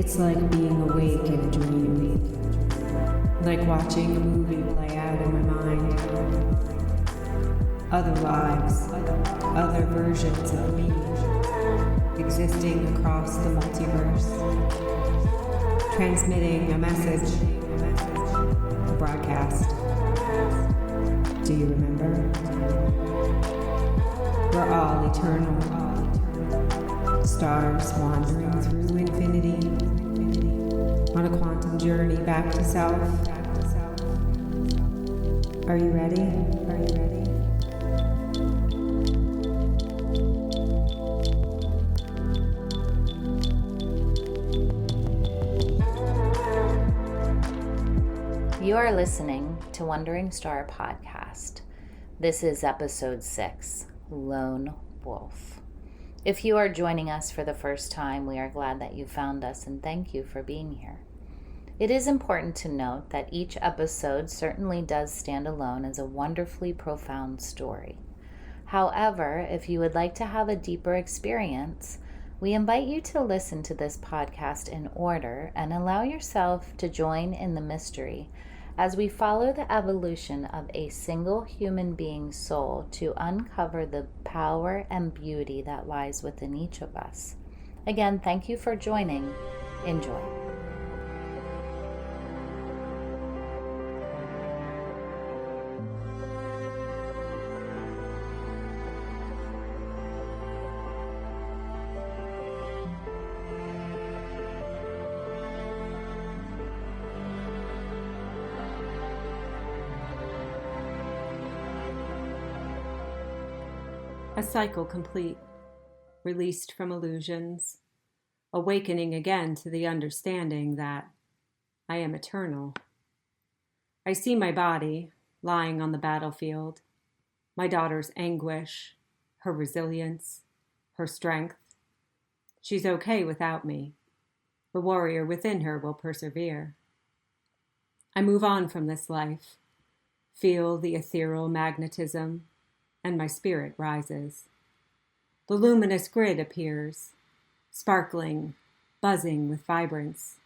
It's like being awake in a dream, like watching a movie play out in my mind. Other lives, other versions of me, existing across the multiverse, transmitting a message, a broadcast. Do you remember? We're all eternal, stars wandering through infinity, on a quantum journey back to self. Are you ready? Are you ready? You are listening to Wandering Star Podcast. This is episode 6, Lone Wolf. If you are joining us for the first time, we are glad that you found us and thank you for being here. It is important to note that each episode certainly does stand alone as a wonderfully profound story. However, if you would like to have a deeper experience, we invite you to listen to this podcast in order and allow yourself to join in the mystery as we follow the evolution of a single human being's soul to uncover the power and beauty that lies within each of us. Again, thank you for joining. Enjoy. A cycle complete, released from illusions, awakening again to the understanding that I am eternal. I see my body lying on the battlefield, my daughter's anguish, her resilience, her strength. She's okay without me. The warrior within her will persevere. I move on from this life, feel the ethereal magnetism, and my spirit rises. The luminous grid appears, sparkling, buzzing with vibrance.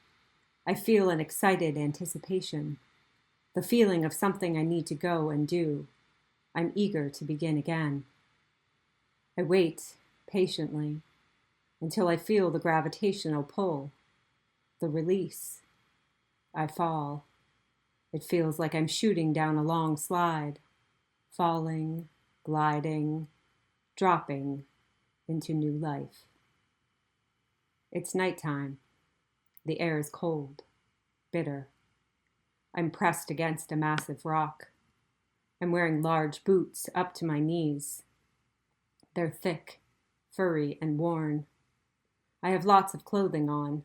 I feel an excited anticipation, the feeling of something I need to go and do. I'm eager to begin again. I wait patiently until I feel the gravitational pull, the release. I fall. It feels like I'm shooting down a long slide, falling, gliding, dropping into new life. It's nighttime. The air is cold, bitter. I'm pressed against a massive rock. I'm wearing large boots up to my knees. They're thick, furry, and worn. I have lots of clothing on,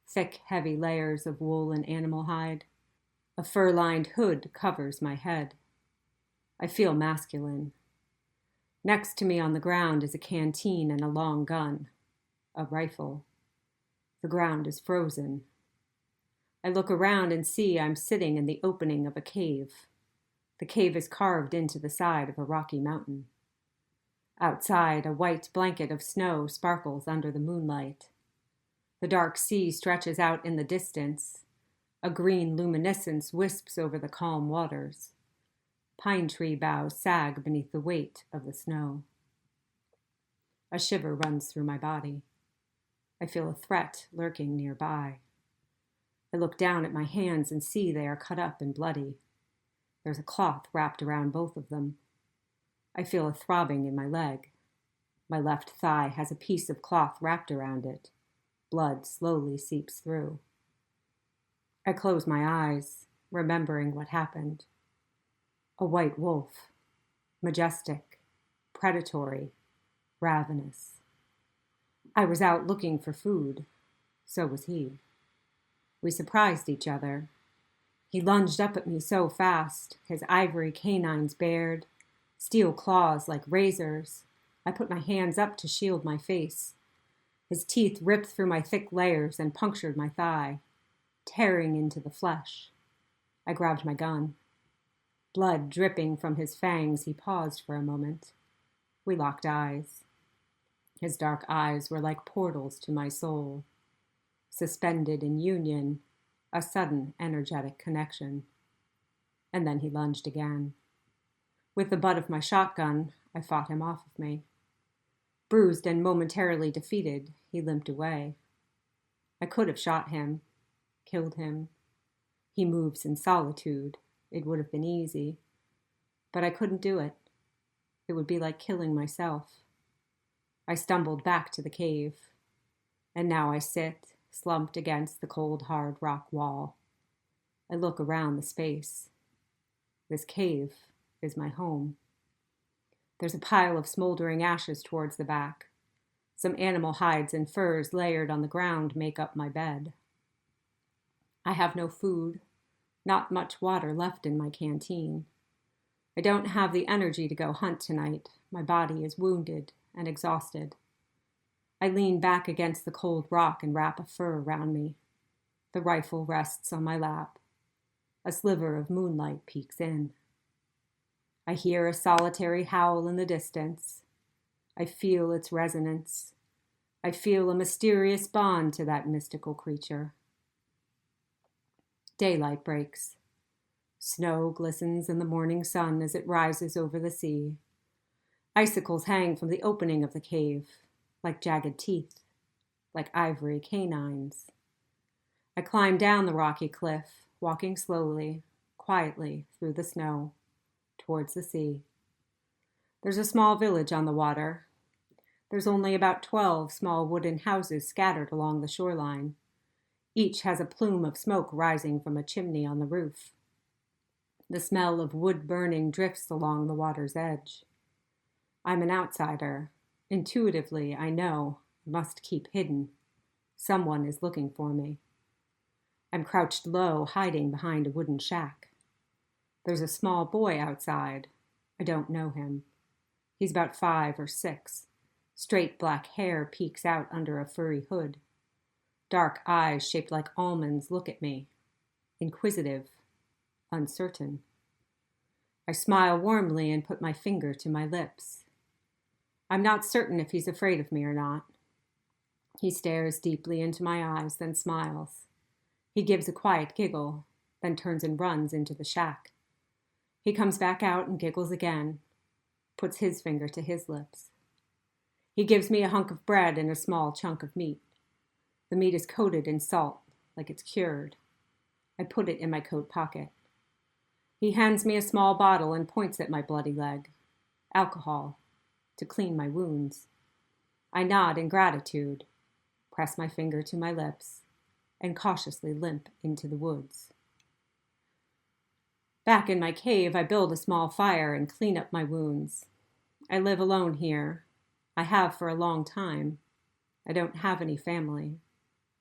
thick, heavy layers of wool and animal hide. A fur-lined hood covers my head. I feel masculine. Next to me on the ground is a canteen and a long gun, a rifle. The ground is frozen. I look around and see I'm sitting in the opening of a cave. The cave is carved into the side of a rocky mountain. Outside, a white blanket of snow sparkles under the moonlight. The dark sea stretches out in the distance. A green luminescence wisps over the calm waters. Pine tree boughs sag beneath the weight of the snow. A shiver runs through my body. I feel a threat lurking nearby. I look down at my hands and see they are cut up and bloody. There's a cloth wrapped around both of them. I feel a throbbing in my leg. My left thigh has a piece of cloth wrapped around it. Blood slowly seeps through. I close my eyes, remembering what happened. A white wolf, majestic, predatory, ravenous. I was out looking for food. So was he. We surprised each other. He lunged up at me so fast, his ivory canines bared, steel claws like razors. I put my hands up to shield my face. His teeth ripped through my thick layers and punctured my thigh, tearing into the flesh. I grabbed my gun. Blood dripping from his fangs, he paused for a moment. We locked eyes. His dark eyes were like portals to my soul. suspended in union, a sudden energetic connection. And then he lunged again. With the butt of my shotgun, I fought him off of me. Bruised and momentarily defeated, he limped away. I could have shot him, killed him. He moves in solitude. It would have been easy. But I couldn't do it. It would be like killing myself. I stumbled back to the cave, and now I sit, slumped against the cold, hard rock wall. I look around the space. This cave is my home. There's a pile of smoldering ashes towards the back. Some animal hides and furs layered on the ground make up my bed. I have no food, not much water left in my canteen. I don't have the energy to go hunt tonight. My body is wounded and exhausted. I lean back against the cold rock and wrap a fur around me. The rifle rests on my lap. A sliver of moonlight peeks in. I hear a solitary howl in the distance. I feel its resonance. I feel a mysterious bond to that mystical creature. Daylight breaks. Snow glistens in the morning sun as it rises over the sea. Icicles hang from the opening of the cave, like jagged teeth, like ivory canines. I climb down the rocky cliff, walking slowly, quietly through the snow, towards the sea. There's a small village on the water. There's only about 12 small wooden houses scattered along the shoreline. Each has a plume of smoke rising from a chimney on the roof. The smell of wood burning drifts along the water's edge. I'm an outsider. Intuitively, I know I must keep hidden. Someone is looking for me. I'm crouched low, hiding behind a wooden shack. There's a small boy outside. I don't know him. He's about 5 or 6. Straight black hair peeks out under a furry hood. Dark eyes shaped like almonds look at me. Inquisitive. Uncertain. I smile warmly and put my finger to my lips. I'm not certain if he's afraid of me or not. He stares deeply into my eyes, then smiles. He gives a quiet giggle, then turns and runs into the shack. He comes back out and giggles again, puts his finger to his lips. He gives me a hunk of bread and a small chunk of meat. The meat is coated in salt, like it's cured. I put it in my coat pocket. He hands me a small bottle and points at my bloody leg. Alcohol, to clean my wounds. I nod in gratitude, press my finger to my lips, and cautiously limp into the woods. Back in my cave, I build a small fire and clean up my wounds. I live alone here. I have for a long time. I don't have any family.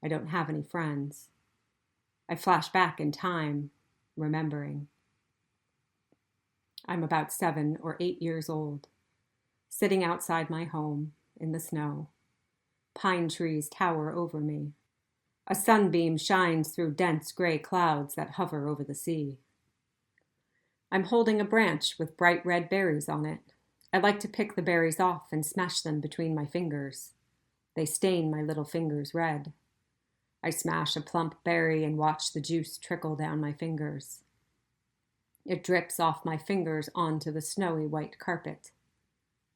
I don't have any friends. I flash back in time, remembering. I'm about 7 or 8 years old, sitting outside my home in the snow. Pine trees tower over me. A sunbeam shines through dense gray clouds that hover over the sea. I'm holding a branch with bright red berries on it. I like to pick the berries off and smash them between my fingers. They stain my little fingers red. I smash a plump berry and watch the juice trickle down my fingers. It drips off my fingers onto the snowy white carpet.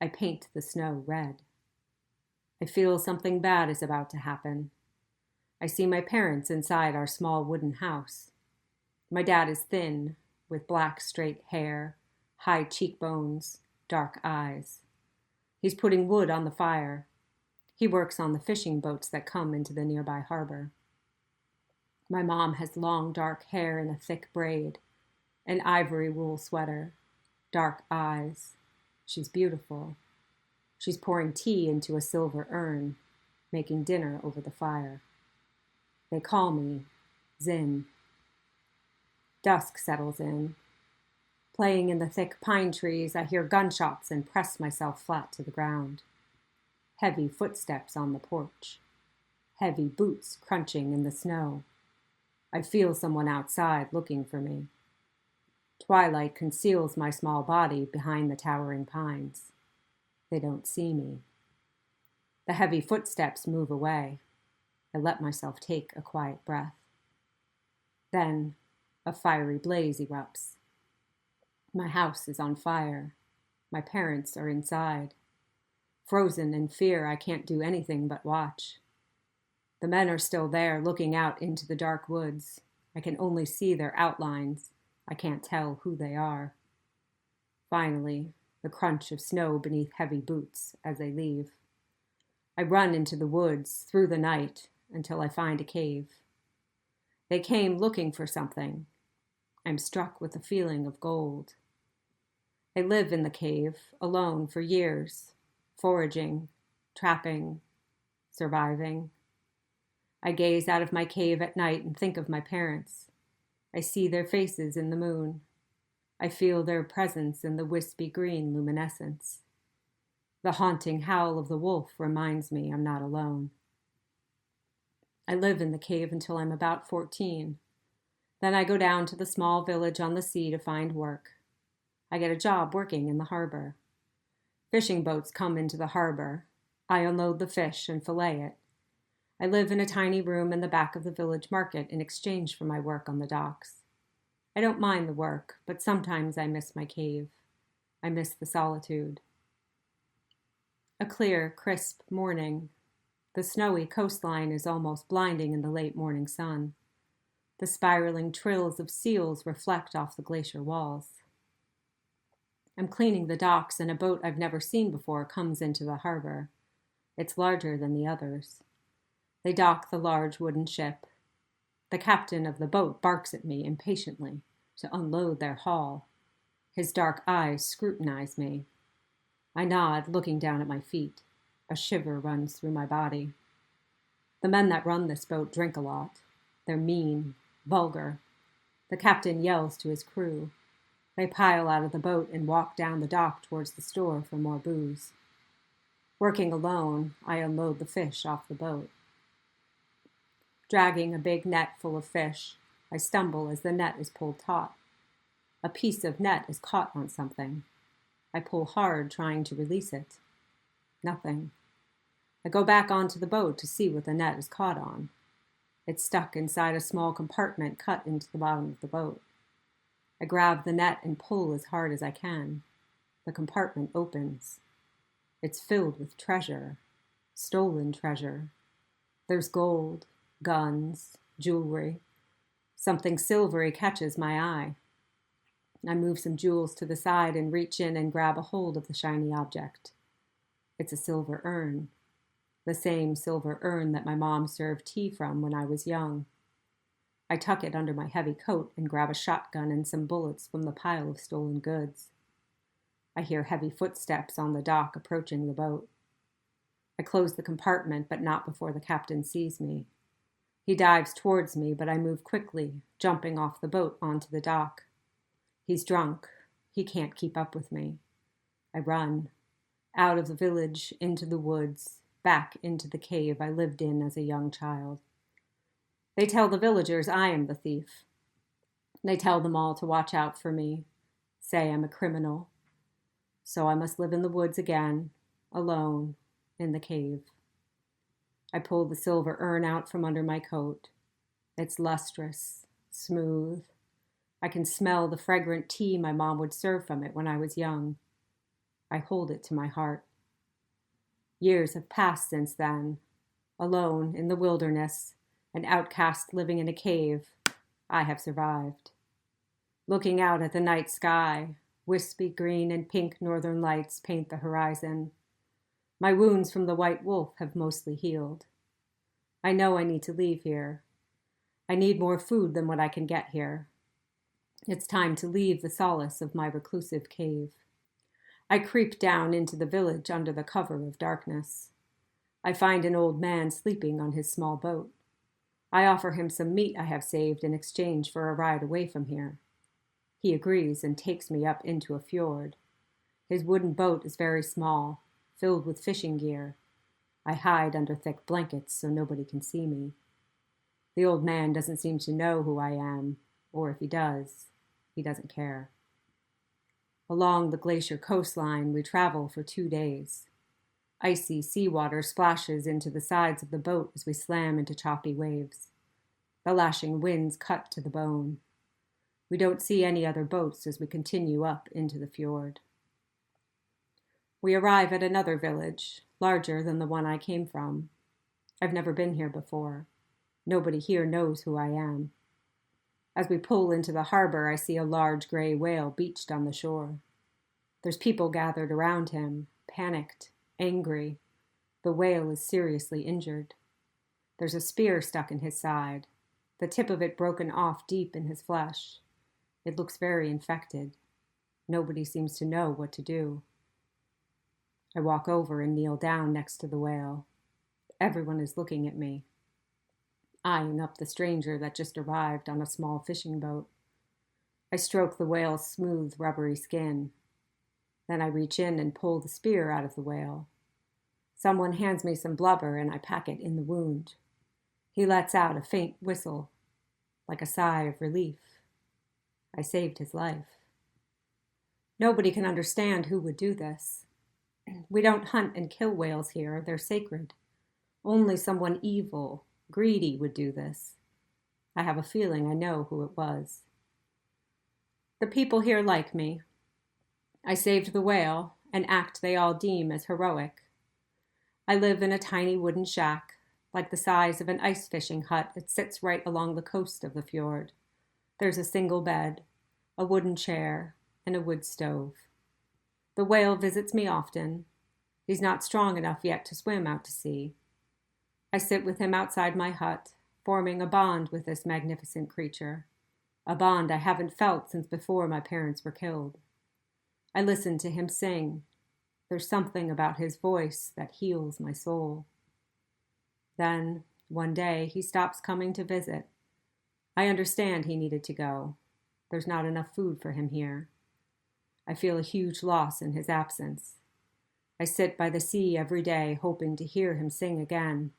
I paint the snow red. I feel something bad is about to happen. I see my parents inside our small wooden house. My dad is thin, with black straight hair, high cheekbones, dark eyes. He's putting wood on the fire. He works on the fishing boats that come into the nearby harbor. My mom has long dark hair in a thick braid, an ivory wool sweater, dark eyes. She's beautiful. She's pouring tea into a silver urn, making dinner over the fire. They call me Zin. Dusk settles in. Playing in the thick pine trees, I hear gunshots and press myself flat to the ground. Heavy footsteps on the porch. Heavy boots crunching in the snow. I feel someone outside looking for me. Twilight conceals my small body behind the towering pines. They don't see me. The heavy footsteps move away. I let myself take a quiet breath. Then a fiery blaze erupts. My house is on fire. My parents are inside. Frozen in fear, I can't do anything but watch. The men are still there, looking out into the dark woods. I can only see their outlines. I can't tell who they are. Finally, the crunch of snow beneath heavy boots as they leave. I run into the woods through the night until I find a cave. They came looking for something. I'm struck with a feeling of gold. I live in the cave, alone for years, foraging, trapping, surviving. I gaze out of my cave at night and think of my parents. I see their faces in the moon. I feel their presence in the wispy green luminescence. The haunting howl of the wolf reminds me I'm not alone. I live in the cave until I'm about 14. Then I go down to the small village on the sea to find work. I get a job working in the harbor. Fishing boats come into the harbor. I unload the fish and fillet it. I live in a tiny room in the back of the village market in exchange for my work on the docks. I don't mind the work, but sometimes I miss my cave. I miss the solitude. A clear, crisp morning. The snowy coastline is almost blinding in the late morning sun. The spiraling trills of seals reflect off the glacier walls. I'm cleaning the docks and a boat I've never seen before comes into the harbor. It's larger than the others. They dock the large wooden ship. The captain of the boat barks at me impatiently to unload their haul. His dark eyes scrutinize me. I nod, looking down at my feet. A shiver runs through my body. The men that run this boat drink a lot. They're mean, vulgar. The captain yells to his crew. They pile out of the boat and walk down the dock towards the store for more booze. Working alone, I unload the fish off the boat. Dragging a big net full of fish, I stumble as the net is pulled taut. A piece of net is caught on something. I pull hard, trying to release it. Nothing. I go back onto the boat to see what the net is caught on. It's stuck inside a small compartment cut into the bottom of the boat. I grab the net and pull as hard as I can. The compartment opens. It's filled with treasure. Stolen treasure. There's gold, guns, jewelry. Something silvery catches my eye. I move some jewels to the side and reach in and grab a hold of the shiny object. It's a silver urn. The same silver urn that my mom served tea from when I was young. I tuck it under my heavy coat and grab a shotgun and some bullets from the pile of stolen goods. I hear heavy footsteps on the dock approaching the boat. I close the compartment, but not before the captain sees me. He dives towards me, but I move quickly, jumping off the boat onto the dock. He's drunk. He can't keep up with me. I run. Out of the village, into the woods, back into the cave I lived in as a young child. They tell the villagers I am the thief. They tell them all to watch out for me, say I'm a criminal. So I must live in the woods again, alone, in the cave. I pull the silver urn out from under my coat. It's lustrous, smooth. I can smell the fragrant tea my mom would serve from it when I was young. I hold it to my heart. Years have passed since then. Alone in the wilderness, an outcast living in a cave, I have survived. Looking out at the night sky, wispy green and pink northern lights paint the horizon. My wounds from the white wolf have mostly healed. I know I need to leave here. I need more food than what I can get here. It's time to leave the solace of my reclusive cave. I creep down into the village under the cover of darkness. I find an old man sleeping on his small boat. I offer him some meat I have saved in exchange for a ride away from here. He agrees and takes me up into a fjord. His wooden boat is very small, filled with fishing gear. I hide under thick blankets so nobody can see me. The old man doesn't seem to know who I am, or if he does, he doesn't care. Along the glacier coastline, we travel for 2 days. Icy seawater splashes into the sides of the boat as we slam into choppy waves. The lashing winds cut to the bone. We don't see any other boats as we continue up into the fjord. We arrive at another village, larger than the one I came from. I've never been here before. Nobody here knows who I am. As we pull into the harbor, I see a large gray whale beached on the shore. There's people gathered around him, panicked, angry. The whale is seriously injured. There's a spear stuck in his side, the tip of it broken off deep in his flesh. It looks very infected. Nobody seems to know what to do. I walk over and kneel down next to the whale. Everyone is looking at me, eyeing up the stranger that just arrived on a small fishing boat. I stroke the whale's smooth, rubbery skin. Then I reach in and pull the spear out of the whale. Someone hands me some blubber and I pack it in the wound. He lets out a faint whistle, like a sigh of relief. I saved his life. Nobody can understand who would do this. We don't hunt and kill whales here, they're sacred. Only someone evil, greedy would do this. I have a feeling I know who it was. The people here like me. I saved the whale, an act they all deem as heroic. I live in a tiny wooden shack, like the size of an ice fishing hut that sits right along the coast of the fjord. There's a single bed, a wooden chair, and a wood stove. The whale visits me often. He's not strong enough yet to swim out to sea. I sit with him outside my hut, forming a bond with this magnificent creature, a bond I haven't felt since before my parents were killed. I listen to him sing. There's something about his voice that heals my soul. Then, one day, he stops coming to visit. I understand he needed to go. There's not enough food for him here. I feel a huge loss in his absence. I sit by the sea every day, hoping to hear him sing again.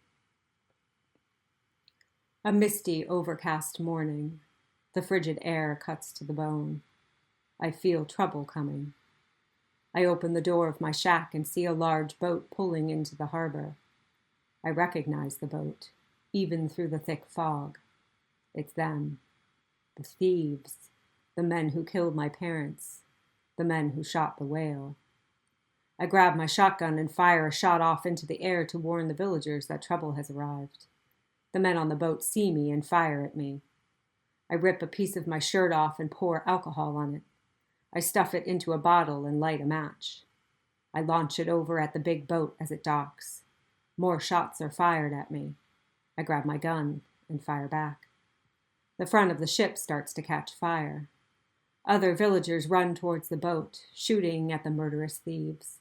A misty, overcast morning. The frigid air cuts to the bone. I feel trouble coming. I open the door of my shack and see a large boat pulling into the harbor. I recognize the boat, even through the thick fog. It's them. The thieves. The men who killed my parents. The men who shot the whale. I grab my shotgun and fire a shot off into the air to warn the villagers that trouble has arrived. The men on the boat see me and fire at me. I rip a piece of my shirt off and pour alcohol on it. I stuff it into a bottle and light a match. I launch it over at the big boat as it docks. More shots are fired at me. I grab my gun and fire back. The front of the ship starts to catch fire. Other villagers run towards the boat, shooting at the murderous thieves.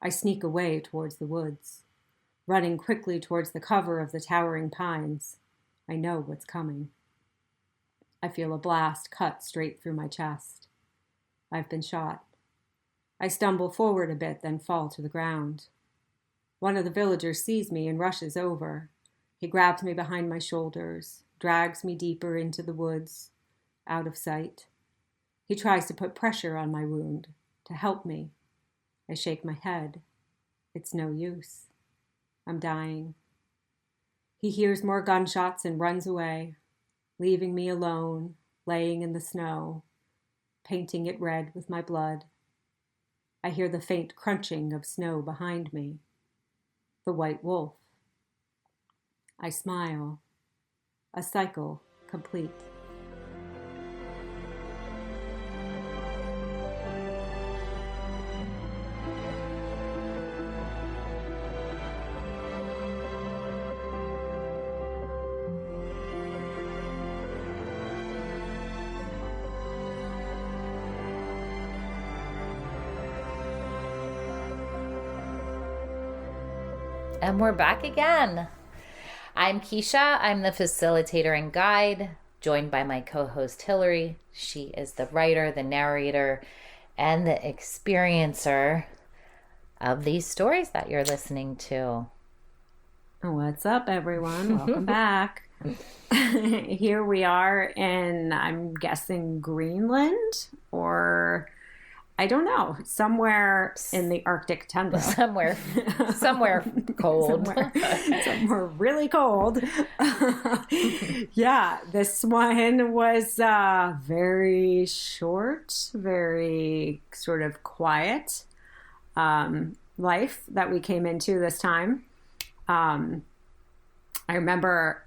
I sneak away towards the woods, running quickly towards the cover of the towering pines. I know what's coming. I feel a blast cut straight through my chest. I've been shot. I stumble forward a bit, then fall to the ground. One of the villagers sees me and rushes over. He grabs me behind my shoulders, drags me deeper into the woods, out of sight. He tries to put pressure on my wound, to help me. I shake my head. It's no use. I'm dying. He hears more gunshots and runs away, leaving me alone, laying in the snow, painting it red with my blood. I hear the faint crunching of snow behind me. The white wolf. I smile. A cycle complete. And we're back again. I'm Keisha. I'm the facilitator and guide, joined by my co-host Hillary. She is the writer, the narrator, and the experiencer of these stories that you're listening to. What's up, everyone? Welcome back. Here we are in, I'm guessing, Greenland, or I don't know, somewhere in the Arctic tundra. Somewhere cold. somewhere really cold. Yeah, this one was very short, very sort of quiet life that we came into this time. I remember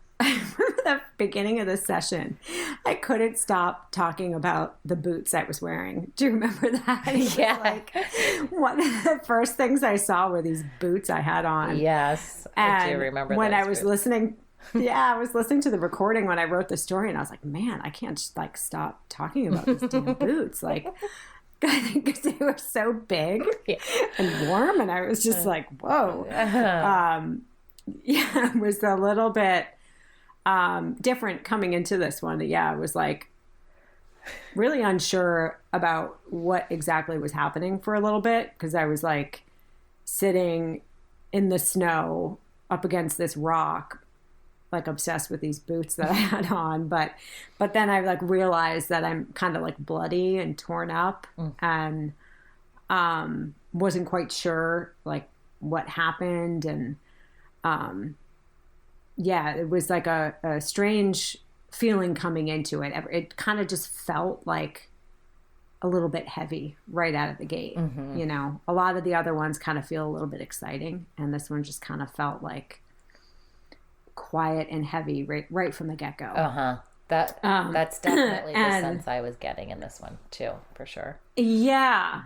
the beginning of the session, I couldn't stop talking about the boots I was wearing. Do you remember that? Yeah. Like, one of the first things I saw were these boots I had on. Yes, and I do remember when I was boots. listening. Yeah, I was listening to the recording when I wrote the story, and I was like, man, I can't like stop talking about these damn boots. Like, because they were so big and warm, and I was just like, whoa. Yeah, it was a little bit different coming into this one. Yeah, it was like really unsure about what exactly was happening for a little bit, because I was like sitting in the snow up against this rock, like obsessed with these boots that I had on. But then I like realized that I'm kind of like bloody and torn up and wasn't quite sure like what happened. And yeah, it was like a strange feeling coming into it. It kind of just felt like a little bit heavy right out of the gate. You know, a lot of the other ones kind of feel a little bit exciting, and this one just kind of felt like quiet and heavy right from the get-go. That's definitely the sense I was getting in this one too, for sure. Yeah.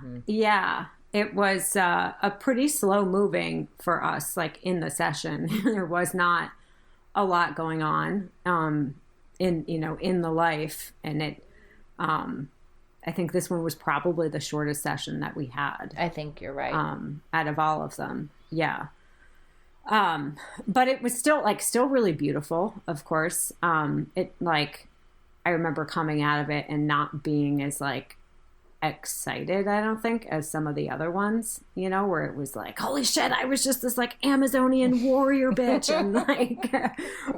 It was a pretty slow moving for us, like in the session. There was not a lot going on in the life, and it I think this one was probably the shortest session that we had. I think you're right. Out of all of them. Yeah. But it was still really beautiful, of course. It like, I remember coming out of it and not being as like excited, I don't think, as some of the other ones, you know, where it was like, holy shit, I was just this like Amazonian warrior bitch, and like,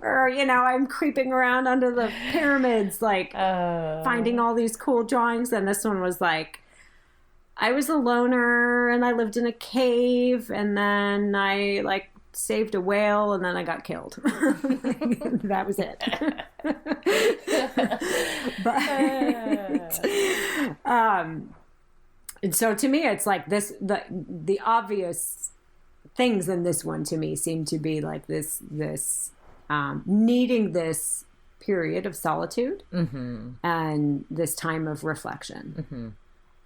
or, you know, I'm creeping around under the pyramids, like finding all these cool drawings. And this one was like, I was a loner and I lived in a cave, and then I like saved a whale, and then I got killed. That was it. And so to me, it's like this, the obvious things in this one to me seem to be like this needing this period of solitude and this time of reflection.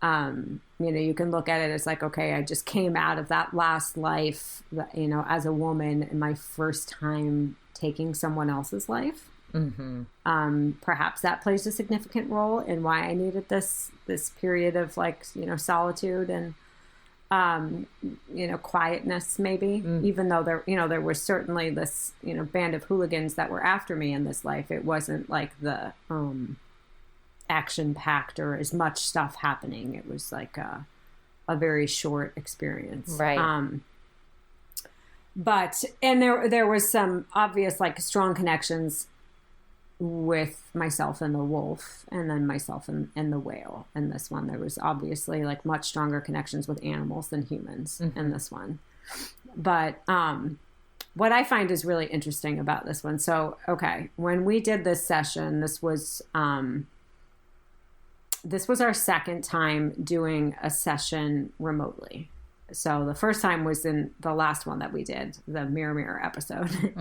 You know, you can look at it as like, okay, I just came out of that last life, you know, as a woman, and my first time taking someone else's life. Perhaps that plays a significant role in why I needed this period of like, you know, solitude and, you know, quietness maybe, even though there was certainly this, you know, band of hooligans that were after me in this life. It wasn't like the, action-packed or as much stuff happening. It was like a very short experience. Right. But there was some obvious like strong connections with myself and the wolf, and then myself and the whale. In this one, there was obviously like much stronger connections with animals than humans in this one. But what I find is really interesting about this one. So, okay, when we did this session, this was our second time doing a session remotely. So the first time was in the last one that we did, the Mirror Mirror episode.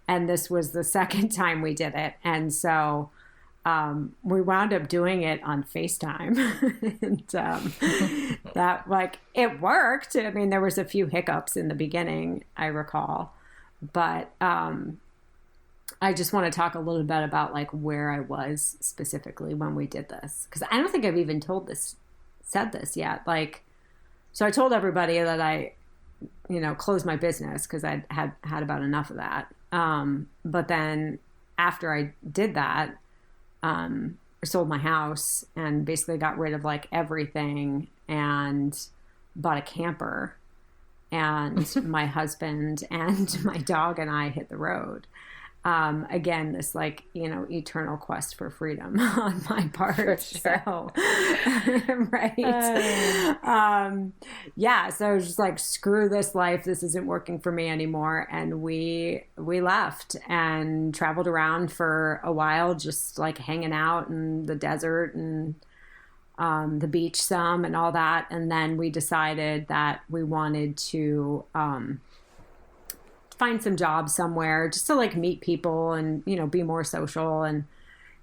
And this was the second time we did it. And so we wound up doing it on FaceTime. And that, like, it worked. I mean, there was a few hiccups in the beginning, I recall. But I just want to talk a little bit about like where I was specifically when we did this, because I don't think I've even said this yet. Like, so I told everybody that I, you know, closed my business because I had about enough of that. But then after I did that, I sold my house and basically got rid of like everything and bought a camper, and my husband and my dog and I hit the road. Again, this like, eternal quest for freedom on my part. For sure. So, right. Yeah. So I was just like, screw this life. This isn't working for me anymore. And we left and traveled around for a while, just like hanging out in the desert and the beach some and all that. And then we decided that we wanted to find some jobs somewhere just to like meet people and, be more social and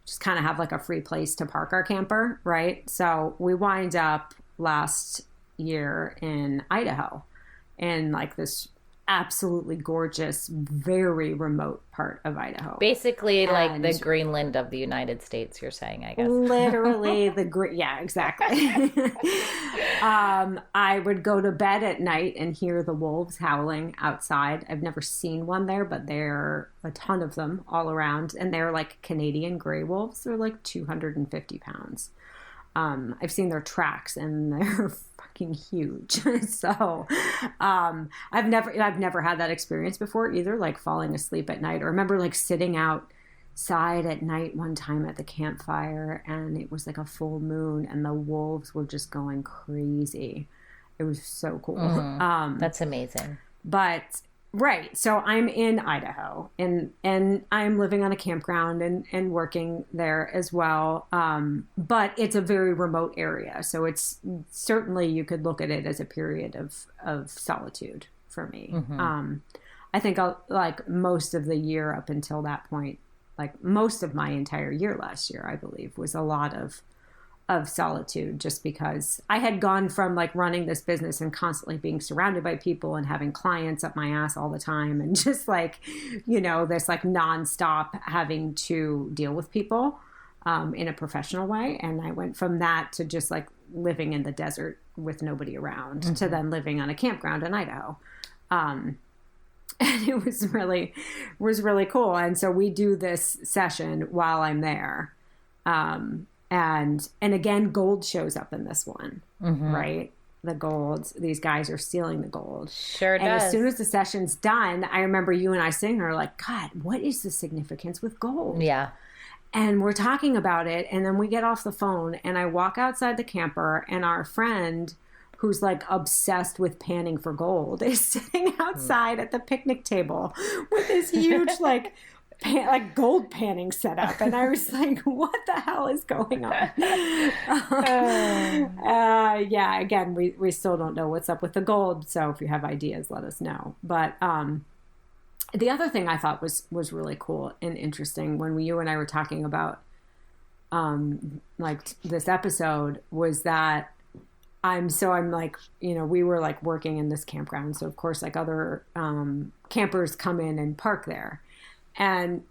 just kind of have like a free place to park our camper. Right. So we wind up last year in Idaho in like this absolutely gorgeous, very remote part of Idaho. Basically like the Greenland of the United States, you're saying, I guess. Literally yeah, exactly. I would go to bed at night and hear the wolves howling outside. I've never seen one there, but there are a ton of them all around. And they're like Canadian gray wolves. They're like 250 pounds. I've seen their tracks and they're fucking huge. So, I've never had that experience before either, like falling asleep at night. Or I remember like sitting outside at night one time at the campfire and it was like a full moon and the wolves were just going crazy. It was so cool. Mm-hmm. That's amazing. But right. So I'm in Idaho and I'm living on a campground and working there as well. But it's a very remote area. So it's certainly, you could look at it as a period of solitude for me. Mm-hmm. I think like most of the year up until that point, like most of my entire year last year, I believe, was a lot of solitude, just because I had gone from like running this business and constantly being surrounded by people and having clients up my ass all the time and just like, this like nonstop having to deal with people in a professional way. And I went from that to just like living in the desert with nobody around mm-hmm. to then living on a campground in Idaho. And it was really cool. And so we do this session while I'm there. And again, gold shows up in this one, mm-hmm. right? The gold, these guys are stealing the gold. Sure does. And as soon as the session's done, I remember you and I sitting there like, God, what is the significance with gold? Yeah. And we're talking about it. And then we get off the phone and I walk outside the camper and our friend who's like obsessed with panning for gold is sitting outside at the picnic table with this huge like gold panning setup, and I was like, "What the hell is going on?" Yeah. Again, we still don't know what's up with the gold. So if you have ideas, let us know. But the other thing I thought was really cool and interesting when you and I were talking about like this episode was that I'm like, we were like working in this campground, so of course like other campers come in and park there. And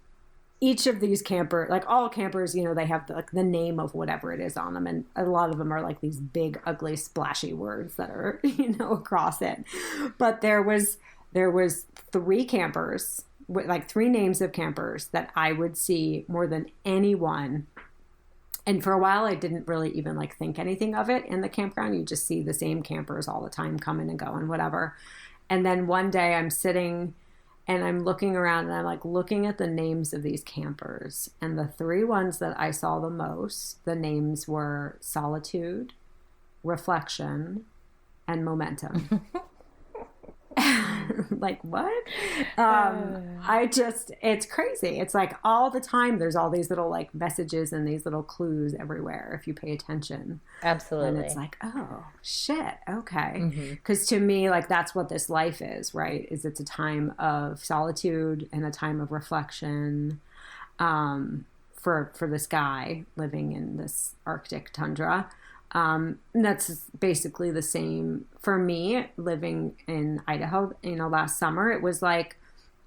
each of these like all campers, they have like the name of whatever it is on them. And a lot of them are like these big, ugly, splashy words that are, across it. But there was 3 campers, like 3 names of campers that I would see more than anyone. And for a while, I didn't really even like think anything of it in the campground. You just see the same campers all the time coming and going, whatever. And then one day I'm sitting and I'm looking around and I'm like looking at the names of these campers. And the 3 ones that I saw the most, the names were Solitude, Reflection, and Momentum. Like, what? It's crazy. It's like all the time there's all these little like messages and these little clues everywhere if you pay attention. Absolutely. And it's like, oh, shit. Okay. Because to me, like, that's what this life is, right? Is it's a time of solitude and a time of reflection for this guy living in this Arctic tundra. And that's basically the same for me living in Idaho, last summer. It was like,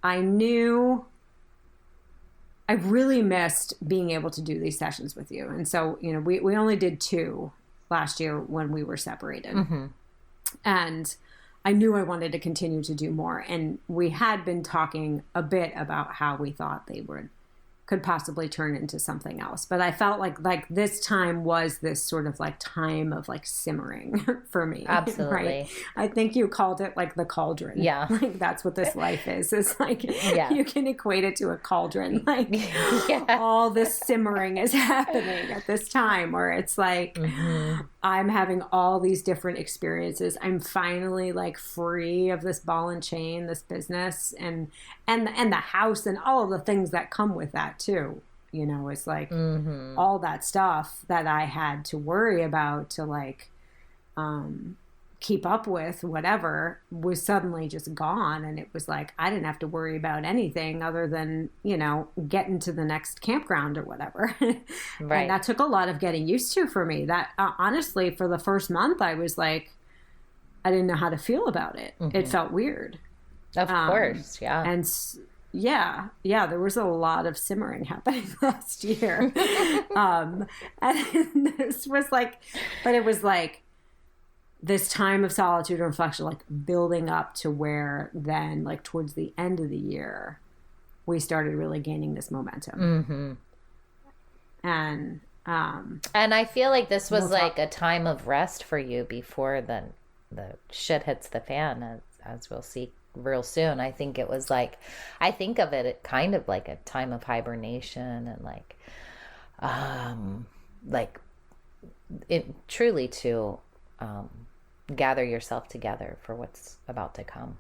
I knew I really missed being able to do these sessions with you. And so, we only did 2 last year when we were separated. Mm-hmm. And I knew I wanted to continue to do more. And we had been talking a bit about how we thought they would could possibly turn into something else. But I felt like this time was this sort of like time of like simmering for me. Absolutely. Right? I think you called it like the cauldron. Yeah. Like that's what this life is. It's like Yeah. you can equate it to a cauldron. Like all this simmering is happening at this time where it's like I'm having all these different experiences. I'm finally like free of this ball and chain, this business and the house and all of the things that come with that too. You know, it's like all that stuff that I had to worry about to like keep up with, whatever, was suddenly just gone. And it was like I didn't have to worry about anything other than, you know, getting to the next campground or whatever. Right. And that took a lot of getting used to for me. That honestly, for the first month, I was like, I didn't know how to feel about it. It felt weird. Of course, yeah. And yeah, there was a lot of simmering happening last year. And this was like, but it was like this time of solitude and reflection, like building up to where then, like towards the end of the year, we started really gaining this momentum. And I feel like this was like a time of rest for you before the shit hits the fan, as we'll see real soon. I think it was like, I think of it kind of like a time of hibernation and like it truly to gather yourself together for what's about to come.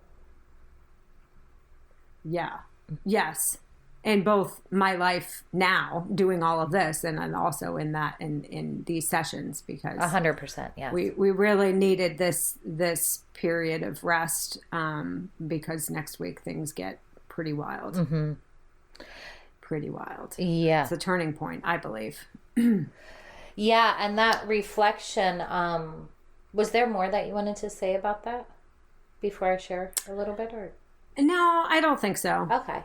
Yeah. Yes. In both my life now doing all of this and then also in these sessions, because 100%. Yeah. We really needed this period of rest because next week things get pretty wild. Pretty wild. Yeah. It's a turning point, I believe. Yeah. And that reflection, was there more that you wanted to say about that before I share a little bit or? No, I don't think so. Okay.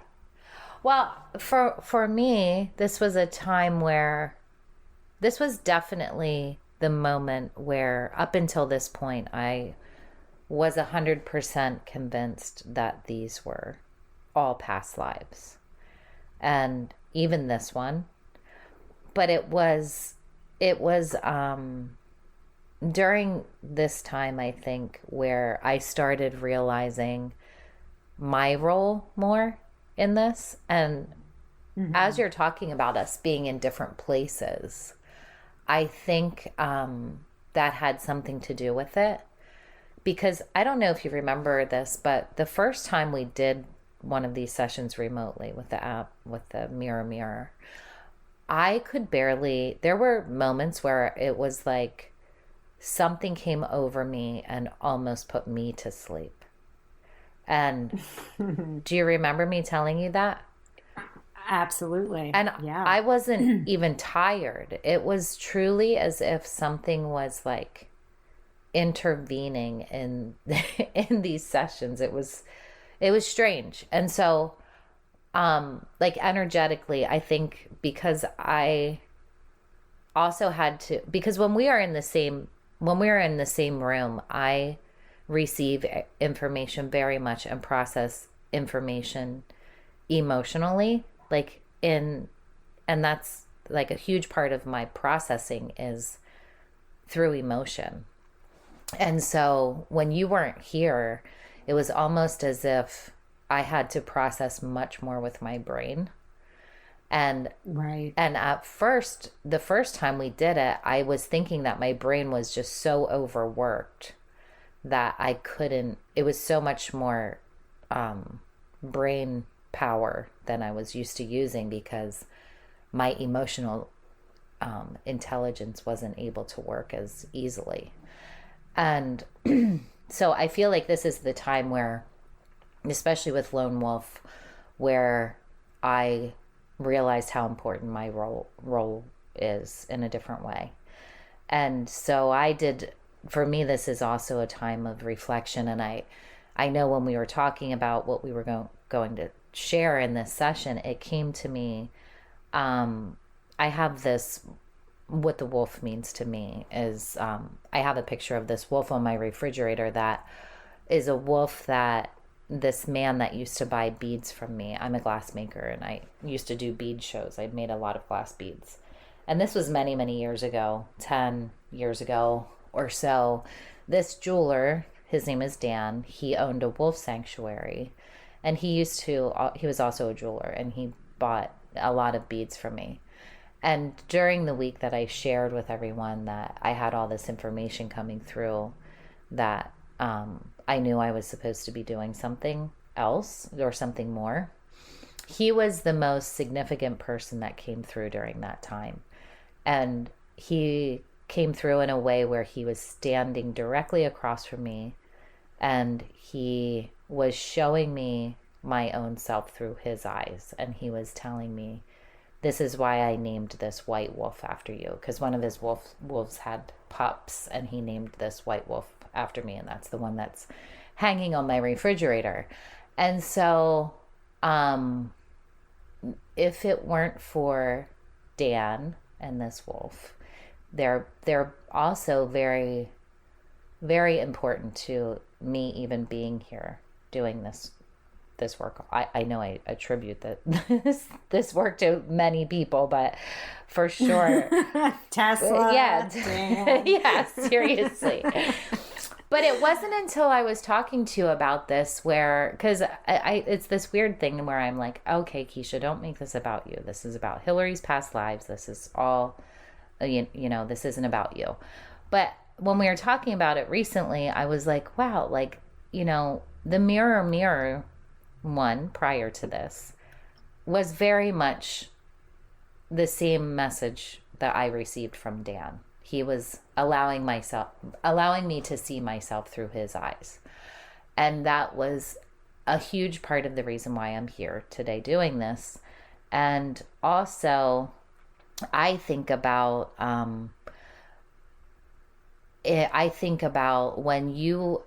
Well, for me, this was a time where this was definitely the moment where up until this point, I was 100% convinced that these were all past lives. And even this one. But it was during this time, I think, where I started realizing my role more in this. And as you're talking about us being in different places, I think that had something to do with it. Because I don't know if you remember this, but the first time we did one of these sessions remotely with the app, with the Mirror, I could barely, there were moments where it was like something came over me and almost put me to sleep. And do you remember me telling you that? Absolutely. And yeah. I wasn't even tired. It was truly as if something was like intervening in these sessions. It was strange. And so like energetically, I think because I also had to, because when we are in the same room, I receive information very much and process information emotionally, and that's like a huge part of my processing is through emotion. And so when you weren't here, it was almost as if I had to process much more with my brain. And right. And at first, the first time we did it, I was thinking that my brain was just so overworked that I couldn't, it was so much more brain power than I was used to using because my emotional intelligence wasn't able to work as easily. And so I feel like this is the time where, especially with Lone Wolf, where I realized how important my role is in a different way. And so I did, for me, this is also a time of reflection. And I know when we were talking about what we were going to share in this session, it came to me, I have this, what the wolf means to me is, I have a picture of this wolf on my refrigerator that is a wolf that this man that used to buy beads from me. I'm a glass maker, and I used to do bead shows. I'd made a lot of glass beads. And this was many, many years ago, 10 years ago or so. This jeweler, his name is Dan, he owned a wolf sanctuary. And he was also a jeweler, and he bought a lot of beads from me. And during the week that I shared with everyone that I had all this information coming through, that I knew I was supposed to be doing something else or something more, he was the most significant person that came through during that time. And he came through in a way where he was standing directly across from me, and he was showing me my own self through his eyes. And he was telling me, this is why I named this white wolf after you. Because one of his wolves had pups, and he named this white wolf after me. And that's the one that's hanging on my refrigerator. And so if it weren't for Dan and this wolf, they're also very, very important to me even being here doing this work. I know I attribute this work to many people, but for sure Tesla. Yeah. Yeah, seriously. But it wasn't until I was talking to you about this because it's this weird thing where I'm like, okay, Keisha, don't make this about you. This is about Hillary's past lives. This is all, you know, this isn't about you. But when we were talking about it recently, I was like, wow, like, you know, the mirror one prior to this was very much the same message that I received from Dan. He was allowing me to see myself through his eyes. And that was a huge part of the reason why I'm here today doing this. And also, I think about when you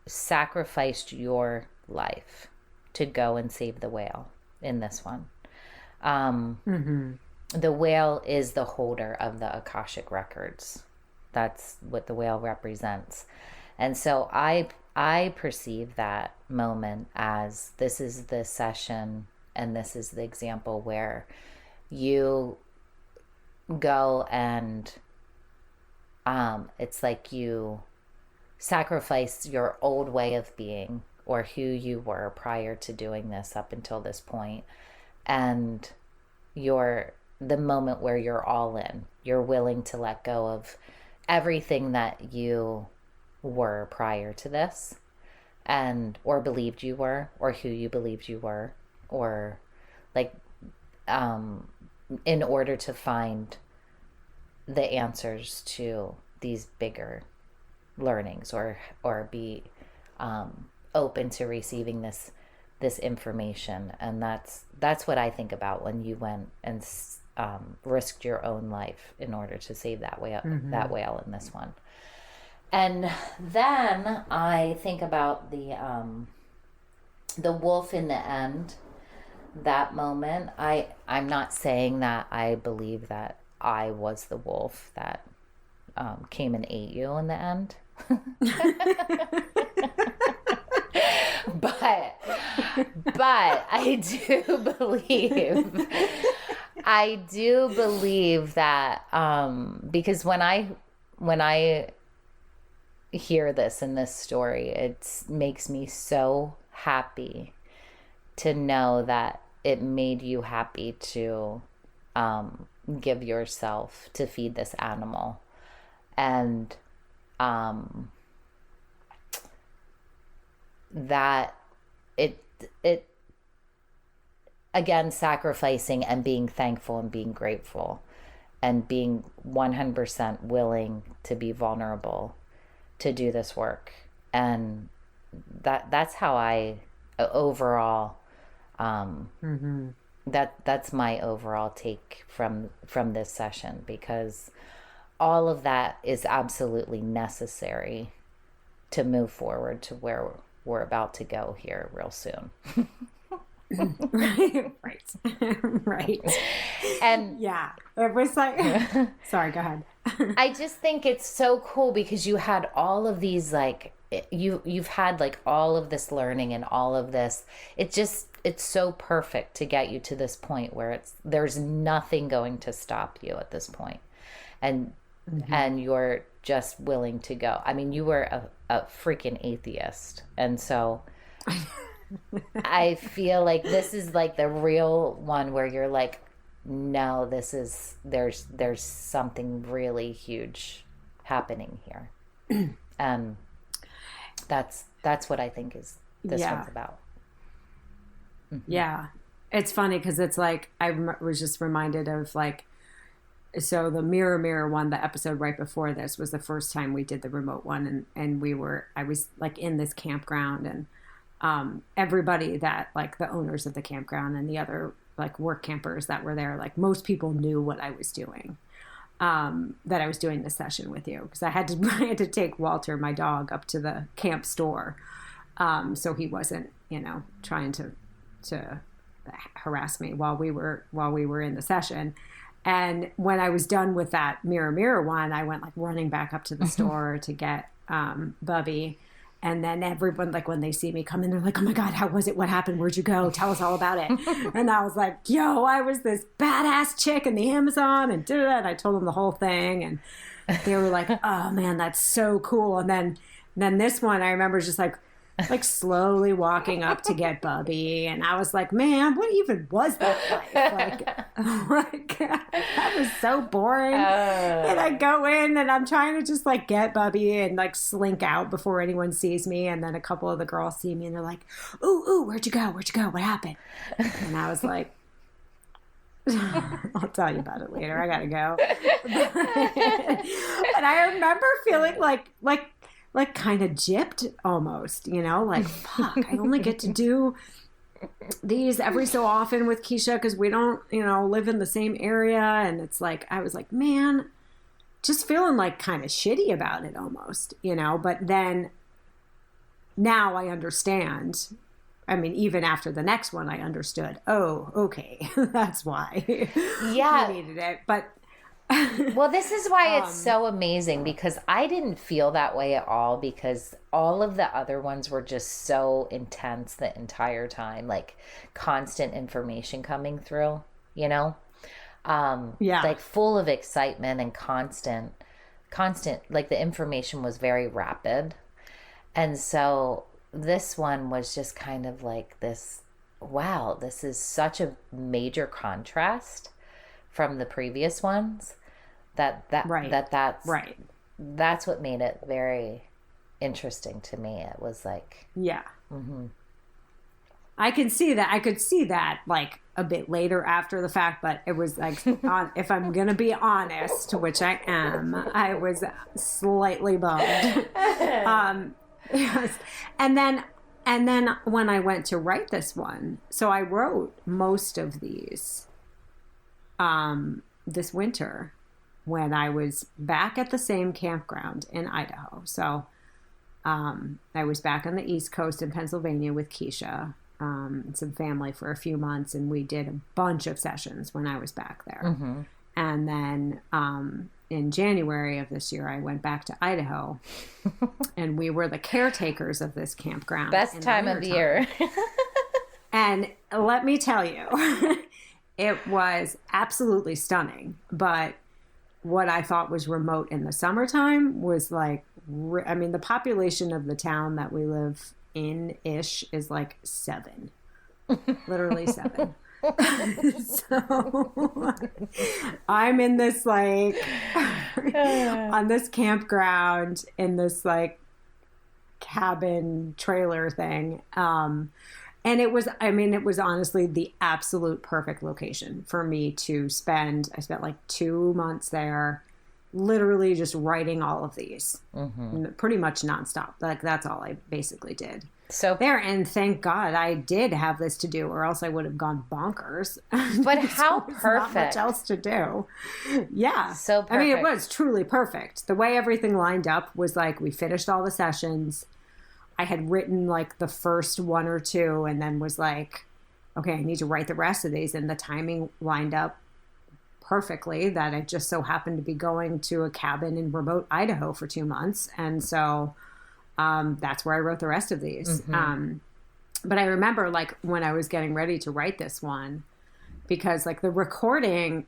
sacrificed your life to go and save the whale in this one. The whale is the holder of the Akashic records. That's what the whale represents. And so I perceive that moment as this is the session, and this is the example where you go and it's like you sacrifice your old way of being or who you were prior to doing this up until this point, and the moment where you're all in, you're willing to let go of everything that you were prior to this, or believed you were, or who you believed you were, or like in order to find the answers to these bigger learnings, or be open to receiving this information. And that's what I think about when you went and risked your own life in order to save that whale, that whale in this one. And then I think about the wolf in the end, that moment. I'm not saying that I believe that I was the wolf that came and ate you in the end. But I do believe that because when I hear this in this story, it makes me so happy to know that it made you happy to give yourself to feed this animal. And that it again, sacrificing and being thankful and being grateful and being 100% willing to be vulnerable to do this work. And that's how I overall that's my overall take from this session, because all of that is absolutely necessary to move forward to where we're about to go here real soon. Right. And yeah, it was like, sorry, go ahead. I just think it's so cool because you had all of these like you've had like all of this learning and all of this. It's so perfect to get you to this point where there's nothing going to stop you at this point. And and you're just willing to go. I mean, you were a freaking atheist. And so I feel like this is like the real one where you're like, no, there's something really huge happening here. And that's what I think is this one's about. Mm-hmm. Yeah. It's funny because it's like, I was just reminded of like, so the Mirror one, the episode right before this was the first time we did the remote one. And I was like in this campground, and everybody that like the owners of the campground and the other like work campers that were there, like most people knew what I was doing, that I was doing this session with you. Because I had to take Walter, my dog, up to the camp store. So he wasn't, trying to harass me while we were in the session. And when I was done with that mirror one, I went like running back up to the store to get Bubby. And then everyone, like when they see me come in, they're like, oh my God, how was it? What happened? Where'd you go? Tell us all about it. And I was like, yo, I was this badass chick in the Amazon and did it. And I told them the whole thing. And they were like, oh man, that's so cool. And then this one, I remember just like slowly walking up to get Bubby. And I was like, man, what even was that life? That was so boring. And I go in and I'm trying to just like get Bubby and like slink out before anyone sees me. And then a couple of the girls see me and they're like, ooh, where'd you go? What happened? And I was like, I'll tell you about it later. I gotta go. And I remember feeling like kind of gypped almost, like, fuck, I only get to do these every so often with Keisha because we don't, live in the same area. And it's like, I was like, man, just feeling like kind of shitty about it almost, but then now I understand. I mean, even after the next one, I understood, oh, okay, that's why I needed it. But well, this is why it's so amazing, because I didn't feel that way at all, because all of the other ones were just so intense the entire time, like constant information coming through, like full of excitement and constant, like the information was very rapid. And so this one was just kind of like this, wow, this is such a major contrast from the previous ones. That's what made it very interesting to me. It was like, yeah, I can see that. I could see that like a bit later after the fact, but it was like, if I'm gonna be honest, which I am, I was slightly bummed. Yes. And then when I went to write this one, so I wrote most of these this winter when I was back at the same campground in Idaho. So I was back on the East Coast in Pennsylvania with Keisha and some family for a few months, and we did a bunch of sessions when I was back there. Mm-hmm. And then in January of this year, I went back to Idaho, and we were the caretakers of this campground. Best time of the year. And let me tell you, it was absolutely stunning. But what I thought was remote in the summertime was like, the population of the town that we live in-ish is like 7. Literally 7. So I'm in this like on this campground in this like cabin trailer thing. And it was honestly the absolute perfect location for me to spend. I spent like 2 months there, literally just writing all of these, pretty much nonstop. Like that's all I basically did. So there, and thank God I did have this to do, or else I would have gone bonkers. But how perfect! Not much else to do. Yeah, so perfect. I mean, it was truly perfect. The way everything lined up was like we finished all the sessions. I had written like the first 1 or 2, and then was like, okay, I need to write the rest of these, and the timing lined up perfectly. That I just so happened to be going to a cabin in remote Idaho for 2 months, and so. that's where I wrote the rest of these. But I remember like when I was getting ready to write this one, because like the recording,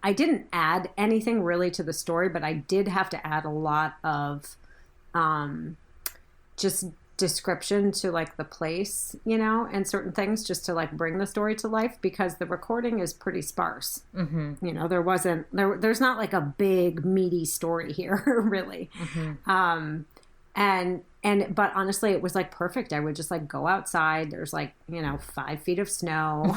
I didn't add anything really to the story, but I did have to add a lot of just description to like the place, and certain things just to like bring the story to life, because the recording is pretty sparse. There's not like a big meaty story here really. But honestly, it was like perfect. I would just like go outside. There's like, 5 feet of snow.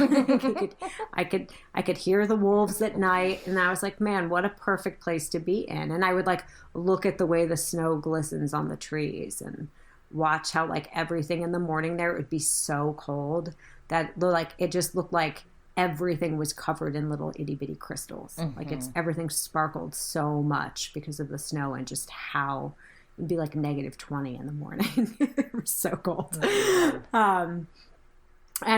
I could hear the wolves at night. And I was like, man, what a perfect place to be in. And I would like look at the way the snow glistens on the trees and watch how like everything in the morning there, it would be so cold that like, it just looked like everything was covered in little itty bitty crystals. Like everything sparkled so much because of the snow and just how it'd be like -20 in the morning. It was so cold. And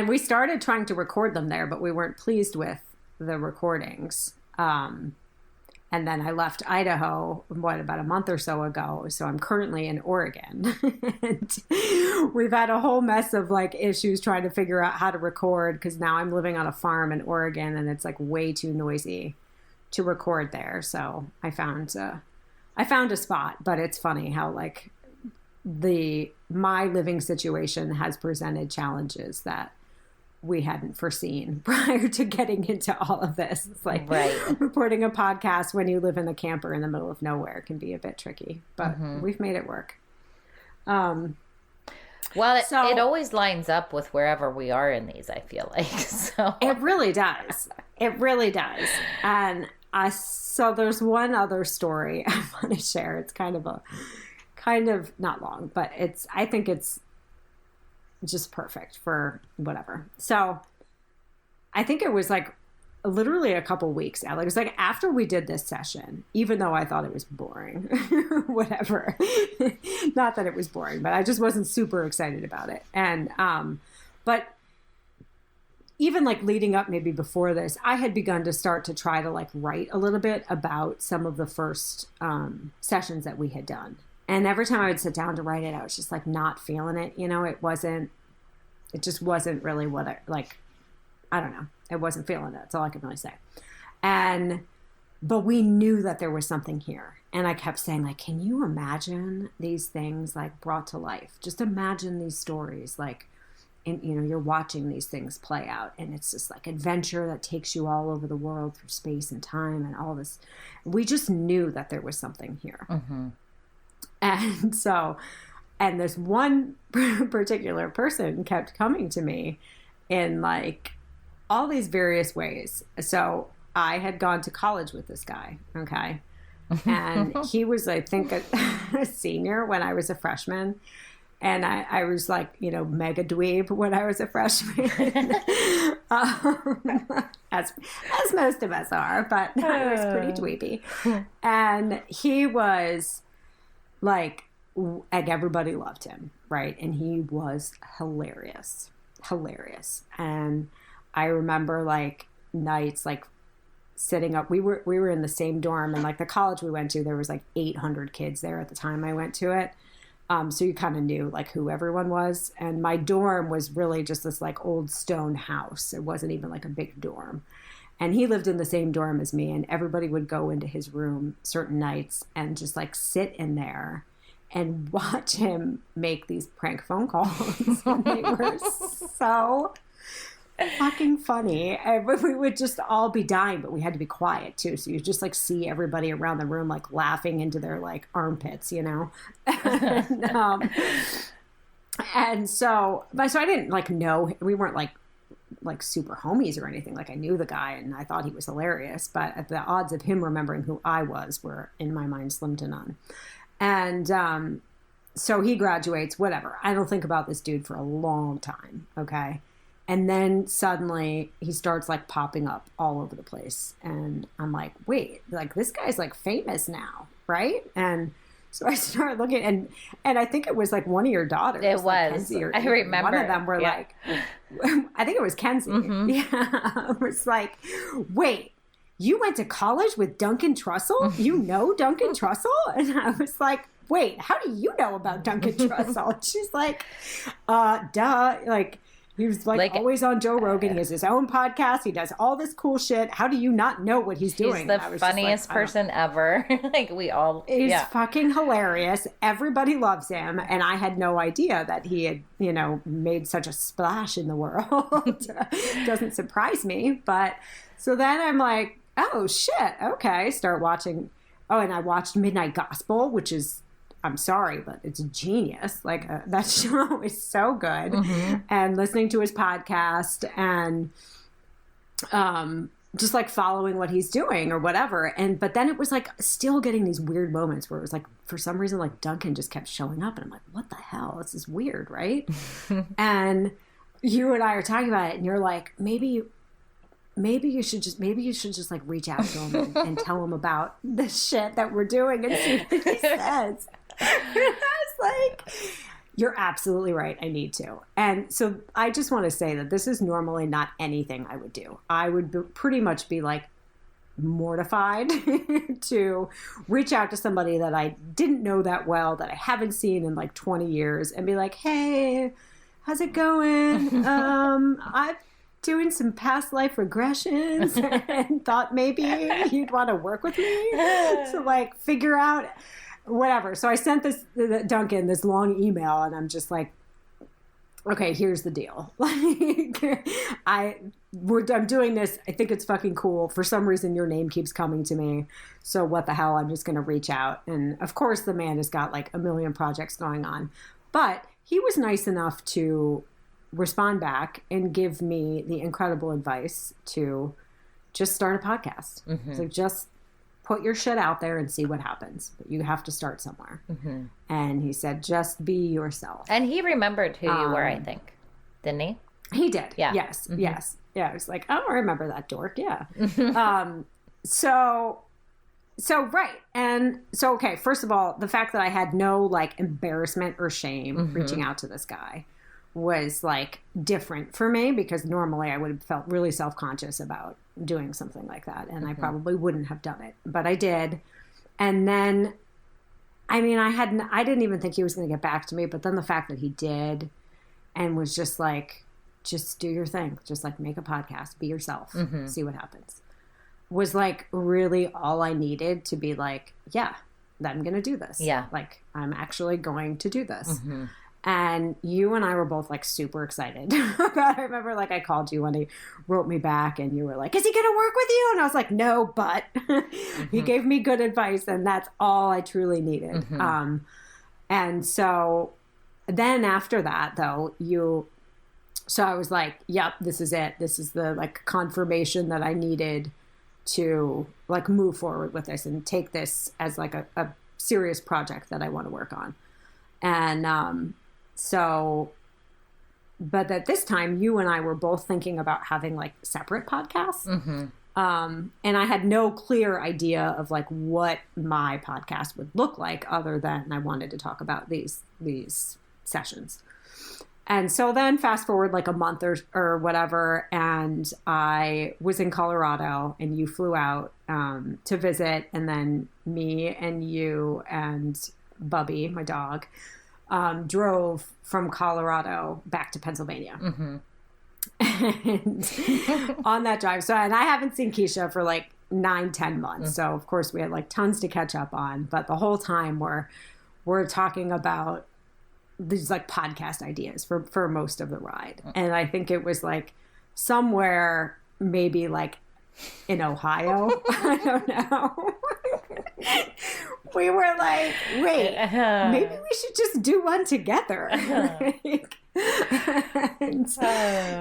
we started trying to record them there, but we weren't pleased with the recordings. And then I left Idaho, about a month or so ago. So I'm currently in Oregon. And we've had a whole mess of like issues trying to figure out how to record, because now I'm living on a farm in Oregon and it's like way too noisy to record there. So I found a spot, but it's funny how like my living situation has presented challenges that we hadn't foreseen prior to getting into all of this. It's like reporting a podcast when you live in a camper in the middle of nowhere can be a bit tricky, but we've made it work. Well, it always lines up with wherever we are in these, I feel like. So it really does. It really does. And so there's one other story I want to share. It's kind of not long, but I think it's just perfect for whatever. So I think it was like literally a couple weeks out. Like, it was like after we did this session, even though I thought it was boring, whatever, not that it was boring, but I just wasn't super excited about it. And, but even like leading up maybe before this, I had begun to start to try to like write a little bit about some of the first sessions that we had done. And every time I would sit down to write it, I was just like not feeling it. It just wasn't really what I don't know. I wasn't feeling it. That's all I can really say. But we knew that there was something here. And I kept saying like, can you imagine these things like brought to life? Just imagine these stories like, and you're watching these things play out, and it's just like adventure that takes you all over the world through space and time and all this. We just knew that there was something here. And so, and this one particular person kept coming to me in like all these various ways. So I had gone to college with this guy. Okay. And he was, I think, a senior when I was a freshman. And I was like, mega dweeb when I was a freshman, as most of us are, but I was pretty dweeby. And he was like everybody loved him, right? And he was hilarious. And I remember like nights like sitting up. We were in the same dorm, and like the college we went to, there was like 800 kids there at the time I went to it. So you kind of knew like who everyone was. And my dorm was really just this like old stone house. It wasn't even like a big dorm. And he lived in the same dorm as me, and everybody would go into his room certain nights and just like sit in there and watch him make these prank phone calls. And they were so fucking funny. And we would just all be dying, but we had to be quiet too. So you just like see everybody around the room like laughing into their like armpits, and so I didn't like know, we weren't like super homies or anything. Like I knew the guy and I thought he was hilarious, but the odds of him remembering who I was were in my mind slim to none. And so he graduates, whatever. I don't think about this dude for a long time. Okay. And then suddenly he starts like popping up all over the place. And I'm like, wait, like this guy's like famous now, right? And so I started looking, and I think it was like one of your daughters. It like was. Kenzie, or I remember. One of them were like, I think it was Kenzie. Yeah. It was like, wait, you went to college with Duncan Trussell? You know Duncan Trussell? And I was like, wait, how do you know about Duncan Trussell? And she's like, duh. Like, he was like always on Joe Rogan. He has his own podcast. He does all this cool shit. How do you not know what he's doing? He's the funniest person ever. Like, we all... He's fucking hilarious. Everybody loves him. And I had no idea that he had, made such a splash in the world. Doesn't surprise me. But so then I'm like, oh, shit. Okay. Start watching. Oh, and I watched Midnight Gospel, which is... I'm sorry, but it's genius. Like, that show is so good. Mm-hmm. And listening to his podcast and just like following what he's doing or whatever. But then it was like still getting these weird moments where it was like, for some reason, like Duncan just kept showing up. And I'm like, what the hell? This is weird, right? And you and I are talking about it and you're like, maybe you should just like reach out to him and tell him about the shit that we're doing and see what he says. I was like, you're absolutely right. I need to. And so I just want to say that this is normally not anything I would do. I would pretty much be like mortified to reach out to somebody that I didn't know that well, that I haven't seen in like 20 years and be like, hey, how's it going? I've doing some past life regressions and thought maybe you'd want to work with me to like figure out whatever. So I sent Duncan this long email and I'm just like, okay, here's the deal. Like, I'm doing this. I think it's fucking cool. For some reason, your name keeps coming to me. So what the hell? I'm just going to reach out. And of course, the man has got like a million projects going on, but he was nice enough to respond back and give me the incredible advice to just start a podcast. Mm-hmm. So just put your shit out there and see what happens. But you have to start somewhere. Mm-hmm. And he said, just be yourself. And he remembered who you were, I think. Didn't he? He did. Yeah. Yes. Mm-hmm. Yes. Yeah. I was like, oh, I remember that dork. Yeah. So right. And so, okay, first of all, the fact that I had no like embarrassment or shame reaching out to this guy was like different for me, because normally I would have felt really self-conscious about doing something like that. And I probably wouldn't have done it, but I did. And then, I mean, I didn't even think he was going to get back to me, but then the fact that he did and was just like, just do your thing. Just like make a podcast, be yourself, see what happens, was like really all I needed to be like, yeah, I'm going to do this. Yeah. Like I'm actually going to do this. Mm-hmm. And you and I were both like super excited about it. I remember like I called you when he wrote me back and you were like, is he going to work with you? And I was like, no, but he gave me good advice and that's all I truly needed. And so then after that though, so I was like, yep, this is it. This is the like confirmation that I needed to like move forward with this and take this as like a serious project that I want to work on. And, so, but at this time, you and I were both thinking about having like separate podcasts. And I had no clear idea of like what my podcast would look like other than I wanted to talk about these sessions. And so then fast forward like a month or whatever, and I was in Colorado and you flew out to visit, and then me and you and Bubby, my dog, drove from Colorado back to Pennsylvania. And on that drive, and I haven't seen Keisha for like 9-10 months. So of course we had like tons to catch up on, but the whole time we're talking about these like podcast ideas for most of the ride. And I think it was like somewhere maybe like in Ohio. I don't know. We were like, wait, maybe we should just do one together.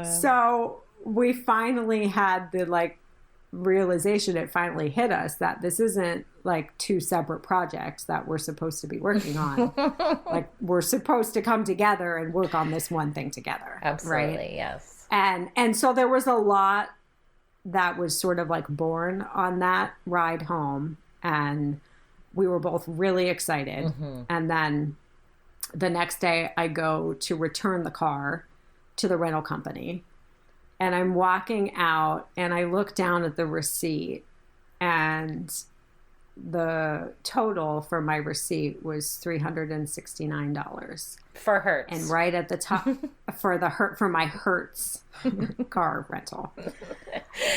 So we finally had the like realization, it finally hit us that this isn't like two separate projects that we're supposed to be working on. Like we're supposed to come together and work on this one thing together. Absolutely, right? Yes. And so there was a lot that was sort of like born on that ride home, and we were both really excited. And then the next day I go to return the car to the rental company, and I'm walking out and I look down at the receipt and the total for my receipt was $369 for Hertz. and right at the top for my Hertz car rental.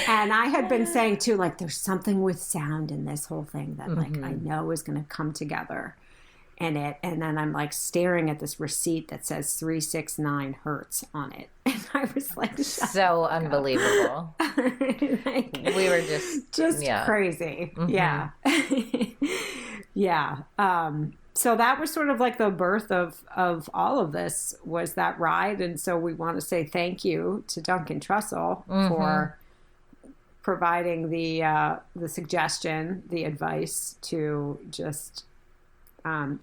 And I had been saying too, like, there's something with sound in this whole thing that like I know is going to come together in it. And then I'm like staring at this receipt that says 369 Hertz on it. And I was like, so unbelievable. Like, we were just crazy. Yeah. Yeah. So that was sort of like the birth of all of this, was that ride. And so we want to say thank you to Duncan Trussell for providing the suggestion, the advice to just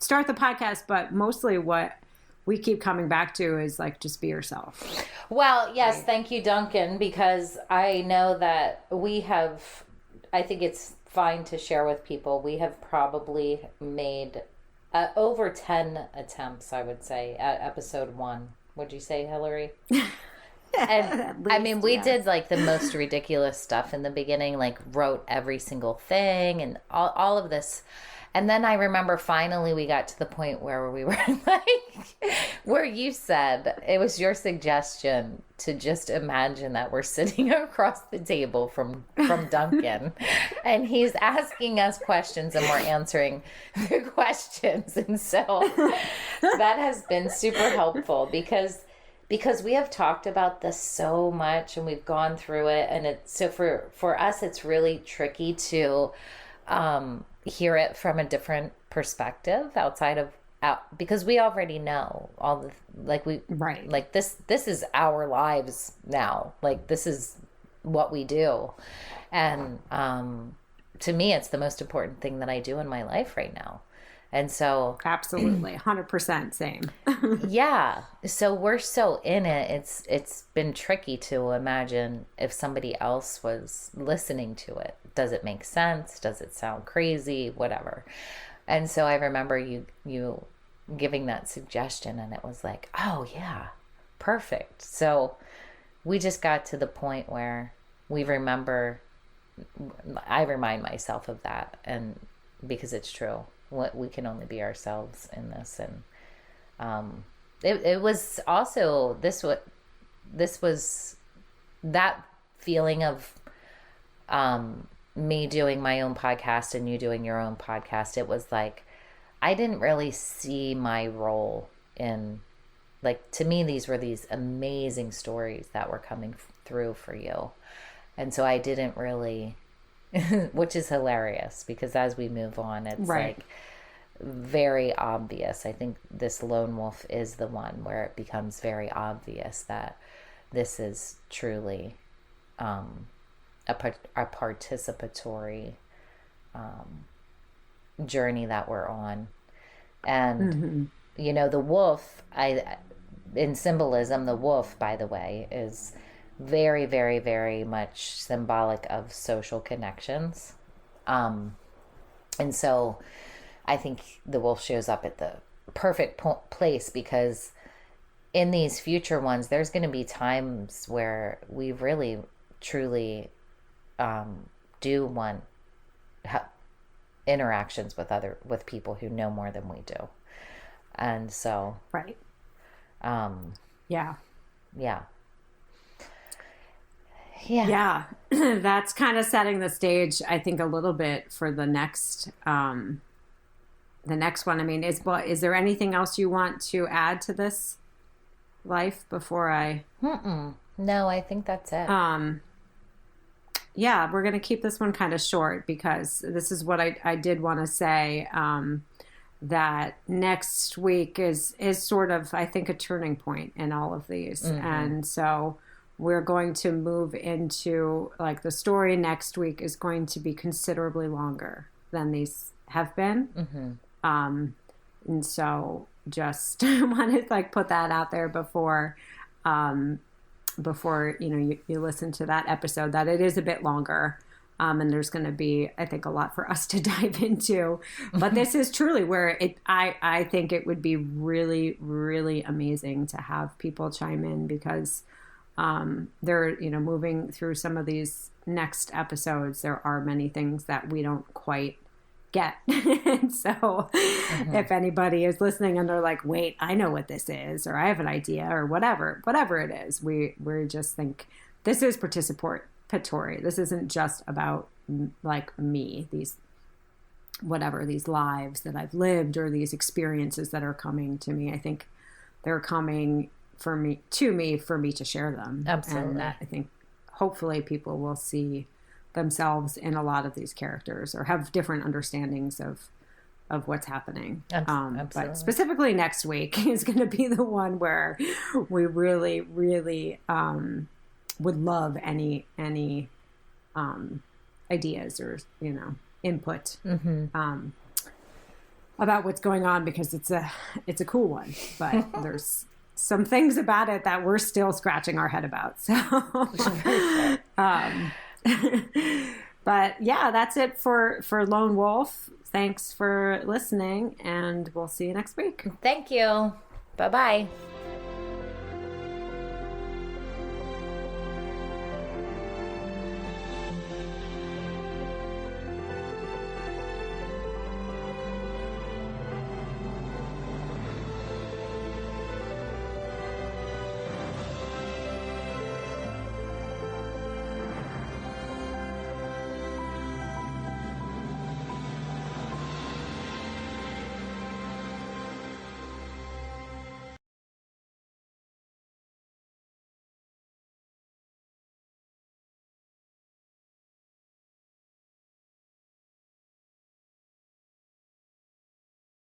start the podcast. But mostly what we keep coming back to is like, just be yourself. Well, yes. Right. Thank you, Duncan, because I know that I think it's fine to share with people. We have probably made over 10 attempts, I would say, at episode 1. Would you say, Hillary? And least, I mean, we did like the most ridiculous stuff in the beginning, like wrote every single thing and all of this. And then I remember finally we got to the point where we were like, where you said, it was your suggestion to just imagine that we're sitting across the table from Duncan and he's asking us questions and we're answering the questions. And so that has been super helpful because we have talked about this so much and we've gone through it. And so for us, it's really tricky to, hear it from a different perspective because we already know all the right, like this is our lives now, like this is what we do, and to me it's the most important thing that I do in my life right now. And so absolutely 100% same. Yeah, so we're so in it. It's been tricky to imagine if somebody else was listening to it. Does it make sense? Does it sound crazy? Whatever. And so I remember you giving that suggestion and it was like, oh yeah, perfect. So we just got to the point where I remind myself of that, and because it's true. We can only be ourselves in this. And it was also this was that feeling of me doing my own podcast and you doing your own podcast. It was like I didn't really see my role in, like, to me these were these amazing stories that were coming through for you, and so I didn't really which is hilarious because as we move on, it's right. Like very obvious. I think this lone wolf is the one where it becomes very obvious that this is truly a participatory journey that we're on. And, you know, the wolf, in symbolism, the wolf, by the way, is very, very, very much symbolic of social connections. And so I think the wolf shows up at the perfect place because in these future ones, there's going to be times where we really, truly do want interactions with people who know more than we do. And so. Right. Yeah. Yeah. Yeah. That's kind of setting the stage, I think, a little bit for the next one. I mean, is there anything else you want to add to this life before I? No, I think that's it. Yeah, we're going to keep this one kind of short because this is what I did want to say, that next week is sort of, I think, a turning point in all of these. And so we're going to move into, like, the story next week is going to be considerably longer than these have been. And so just wanted to, like, put that out there before you listen to that episode, that it is a bit longer. And there's going to be, I think, a lot for us to dive into. But this is truly where I think it would be really, really amazing to have people chime in because they're, moving through some of these next episodes. There are many things that we don't quite get. And so if anybody is listening and they're like, wait, I know what this is, or I have an idea, or whatever it is, we just think this is participatory. This isn't just about like me, these lives that I've lived or these experiences that are coming to me. I think they're coming for me to share them. Absolutely. And I think hopefully people will see themselves in a lot of these characters or have different understandings of what's happening. Absolutely. But specifically next week is going to be the one where we really, really would love any ideas or, input about what's going on, because it's a cool one, but there's some things about it that we're still scratching our head about. So, but yeah, that's it for Lone Wolf. Thanks for listening, and we'll see you next week. Thank you. Bye-bye.